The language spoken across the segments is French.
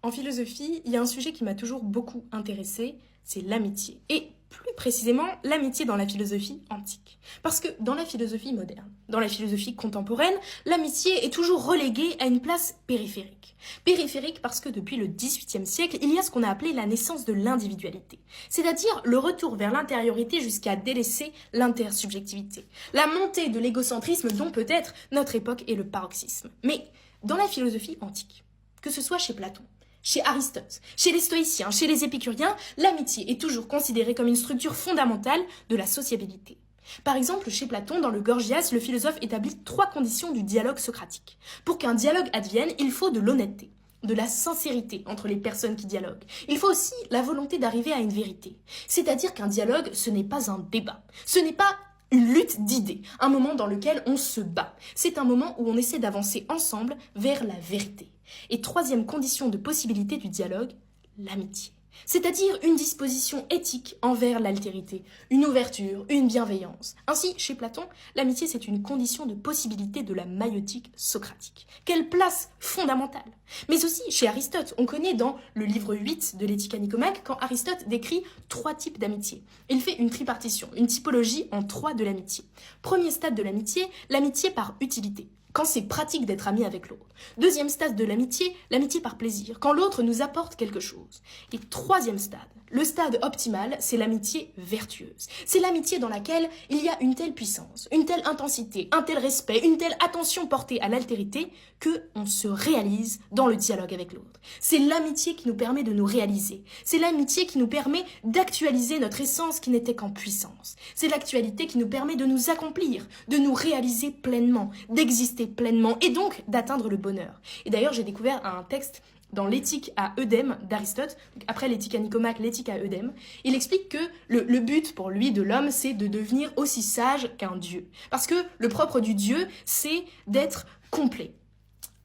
En philosophie, il y a un sujet qui m'a toujours beaucoup intéressée, c'est l'amitié. Et plus précisément, l'amitié dans la philosophie antique. Parce que dans la philosophie moderne, dans la philosophie contemporaine, l'amitié est toujours reléguée à une place périphérique. Périphérique parce que depuis le XVIIIe siècle, il y a ce qu'on a appelé la naissance de l'individualité. C'est-à-dire le retour vers l'intériorité jusqu'à délaisser l'intersubjectivité. La montée de l'égocentrisme dont peut-être notre époque est le paroxysme. Mais dans la philosophie antique, que ce soit chez Platon, chez Aristote, chez les stoïciens, chez les épicuriens, l'amitié est toujours considérée comme une structure fondamentale de la sociabilité. Par exemple, chez Platon, dans le Gorgias, le philosophe établit 3 conditions du dialogue socratique. Pour qu'un dialogue advienne, il faut de l'honnêteté, de la sincérité entre les personnes qui dialoguent. Il faut aussi la volonté d'arriver à une vérité. C'est-à-dire qu'un dialogue, ce n'est pas un débat. Ce n'est pas une lutte d'idées, un moment dans lequel on se bat. C'est un moment où on essaie d'avancer ensemble vers la vérité. Et 3e condition de possibilité du dialogue, l'amitié. C'est-à-dire une disposition éthique envers l'altérité, une ouverture, une bienveillance. Ainsi, chez Platon, l'amitié c'est une condition de possibilité de la maïotique socratique. Quelle place fondamentale! Mais aussi, chez Aristote, on connaît dans le livre 8 de l'Éthique à Nicomaque, quand Aristote décrit 3 types d'amitié. Il fait une tripartition, une typologie en 3 de l'amitié. Premier stade de l'amitié par utilité, quand c'est pratique d'être ami avec l'autre. 2e stade de l'amitié par plaisir, quand l'autre nous apporte quelque chose. Et 3e stade, le stade optimal, c'est l'amitié vertueuse. C'est l'amitié dans laquelle il y a une telle puissance, une telle intensité, un tel respect, une telle attention portée à l'altérité que on se réalise dans le dialogue avec l'autre. C'est l'amitié qui nous permet de nous réaliser. C'est l'amitié qui nous permet d'actualiser notre essence qui n'était qu'en puissance. C'est l'actualité qui nous permet de nous accomplir, de nous réaliser pleinement, d'exister pleinement et donc d'atteindre le bonheur. Et d'ailleurs, j'ai découvert un texte dans l'éthique à Eudème d'Aristote, après l'éthique à Nicomaque, l'éthique à Eudème. Il explique que le but pour lui de l'homme, c'est de devenir aussi sage qu'un dieu. Parce que le propre du dieu, c'est d'être complet.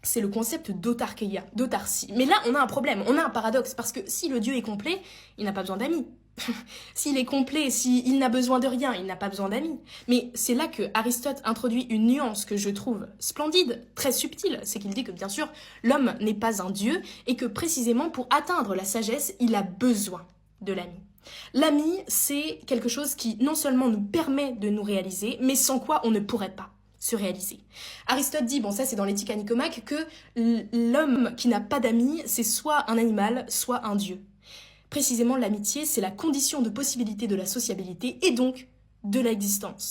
C'est le concept d'autarkeia, d'autarcie. Mais là, on a un problème, on a un paradoxe, parce que si le dieu est complet, il n'a pas besoin d'amis. S'il est complet, s'il n'a besoin de rien, il n'a pas besoin d'amis. Mais c'est là que Aristote introduit une nuance que je trouve splendide, très subtile. C'est qu'il dit que bien sûr, l'homme n'est pas un dieu et que précisément pour atteindre la sagesse, il a besoin de l'ami. L'ami, c'est quelque chose qui non seulement nous permet de nous réaliser, mais sans quoi on ne pourrait pas se réaliser. Aristote dit, bon ça c'est dans l'éthique à Nicomaque, que l'homme qui n'a pas d'amis, c'est soit un animal, soit un dieu. Précisément, l'amitié, c'est la condition de possibilité de la sociabilité et donc de l'existence.